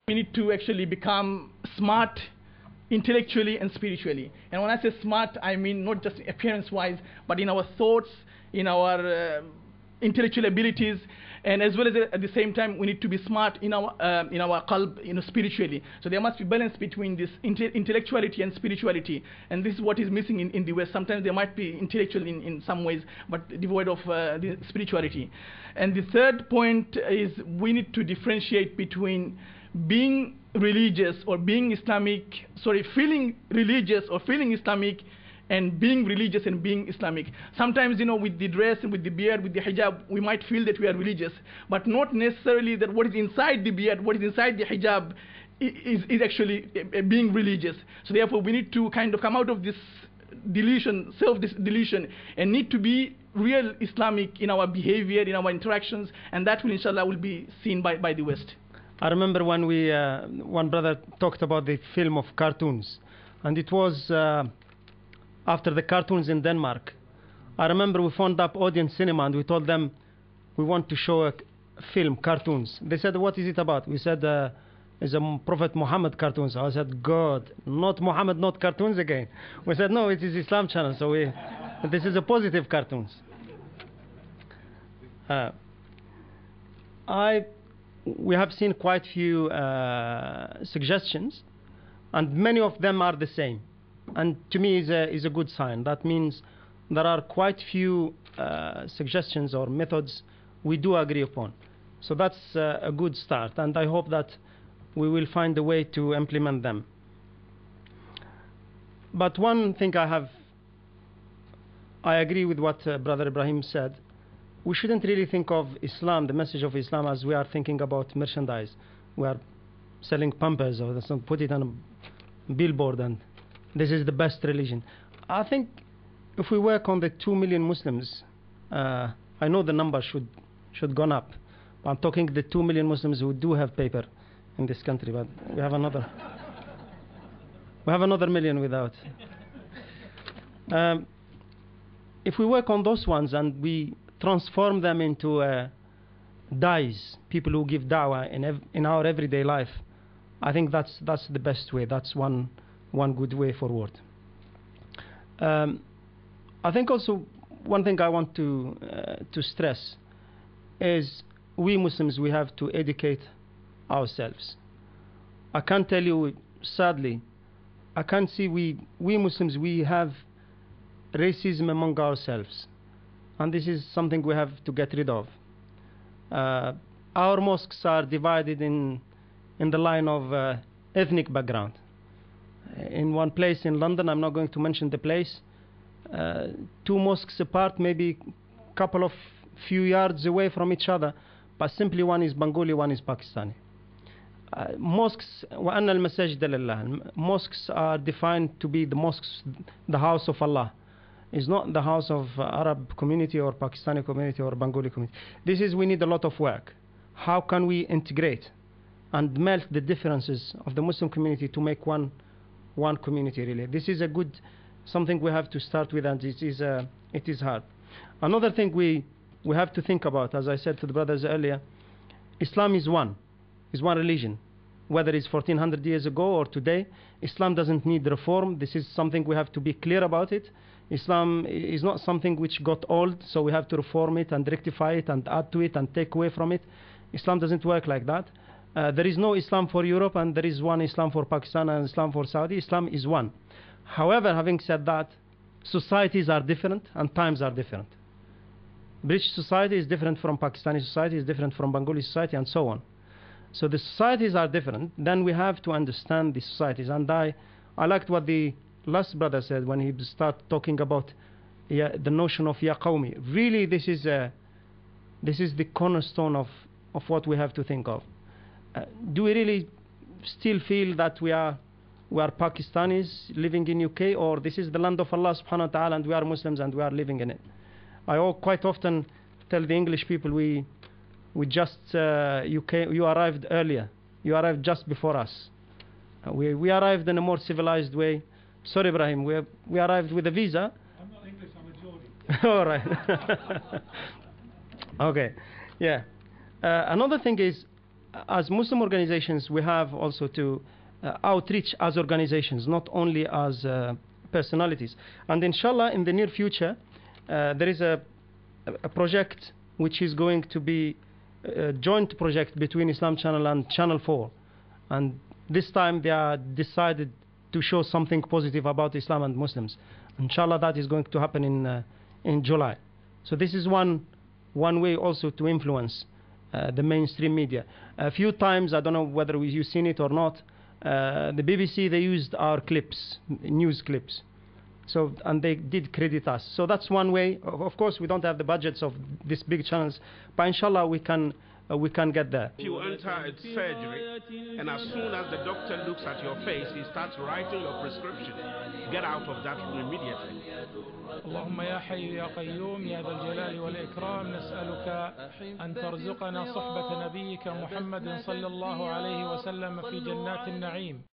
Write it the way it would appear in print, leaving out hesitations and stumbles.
We need to actually become smart intellectually and spiritually. And when I say smart, I mean not just appearance-wise, but in our thoughts, in our intellectual abilities, and as well as at the same time we need to be smart in our qalb, spiritually. So there must be balance between this intellectuality and spirituality, and this is what is missing in the West. Sometimes they might be intellectual in some ways, but devoid of the spirituality. And the third point is we need to differentiate between being religious or being Islamic, feeling religious or feeling Islamic, and being religious and being Islamic. Sometimes, with the dress and with the beard, with the hijab, we might feel that we are religious, but not necessarily that what is inside the beard, what is inside the hijab is actually being religious. So therefore, we need to kind of come out of this delusion, self-delusion, and need to be real Islamic in our behavior, in our interactions, and that will, inshallah, will be seen by the West. I remember when one brother talked about the film of cartoons, and it was after the cartoons in Denmark. I remember we phoned up Audience Cinema and we told them we want to show a film, cartoons. They said, what is it about? We said, it's a Prophet Muhammad cartoons. I said, God, not Muhammad, not cartoons again. We said, no, it is Islam channel, so this is a positive cartoons. We have seen quite few suggestions, and many of them are the same. And to me is a good sign. That means there are quite few suggestions or methods we do agree upon. So that's a good start, and I hope that we will find a way to implement them. But one thing I agree with what Brother Ibrahim said. We shouldn't really think of Islam, the message of Islam, as we are thinking about merchandise. We are selling pampers or put it on a billboard and this is the best religion. I think if we work on the 2 million Muslims, I know the number should gone up. But I'm talking the 2 million Muslims who do have paper in this country, but we have another million without. If we work on those ones and we transform them into dais, people who give da'wah in our everyday life, I think that's the best way. That's one good way forward. I think also one thing I want to stress is we Muslims, we have to educate ourselves. I can't tell you, sadly, I can't see we Muslims, we have racism among ourselves. And this is something we have to get rid of. Our mosques are divided in the line of ethnic background. In one place in London, I'm not going to mention the place, 2 mosques apart, maybe couple of few yards away from each other, but simply one is Bengali, one is Pakistani. Mosques, وَأَنَّ الْمَسَاجِدَ لِلَّهِ. Mosques are defined to be the mosques, the house of Allah. It's not the house of Arab community or Pakistani community or Bengali community. We need a lot of work. How can we integrate and melt the differences of the Muslim community to make one community really? This is something we have to start with, and it is hard. Another thing we have to think about, as I said to the brothers earlier, Islam is one religion. Whether it's 1400 years ago or today, Islam doesn't need reform. This is something we have to be clear about it. Islam is not something which got old, so we have to reform it and rectify it and add to it and take away from it. Islam doesn't work like that. There is no Islam for Europe, and there is one Islam for Pakistan and Islam for Saudi. Islam is one. However, having said that, societies are different and times are different. British society is different from Pakistani society, is different from Bengali society, and so on. So the societies are different. Then we have to understand the societies. And I liked what the last brother said when he started talking about the notion of Ya Qawmi. Really, this is the cornerstone of what we have to think of. Do we really still feel that we are Pakistanis living in UK, or this is the land of Allah subhanahu wa ta'ala and we are Muslims and we are living in it? I quite often tell the English people you arrived earlier. You arrived just before us. We arrived in a more civilized way. Sorry, Ibrahim, we arrived with a visa. I'm not English, I'm a Geordie. All right. Okay, yeah. Another thing is, as Muslim organizations, we have also to outreach as organizations, not only as personalities. And inshallah, in the near future, there is a project which is going to be a joint project between Islam Channel and Channel 4. And this time they are decided to show something positive about Islam and Muslims. Inshallah, that is going to happen in July. So this is one way also to influence the mainstream media. A few times, I don't know whether you've seen it or not, the BBC, they used our clips, news clips. So, and they did credit us. So that's one way. Of course, we don't have the budgets of these big channels, but inshallah we can get there. You enter a surgery, and as soon as the doctor looks at your face, he starts writing your prescription. Get out of that room immediately. اللهم يا حي يا قيوم يا ذا الجلال والإكرام نسألك أن ترزقنا صحبة نبيك محمد صلى الله عليه وسلم في جنات النعيم.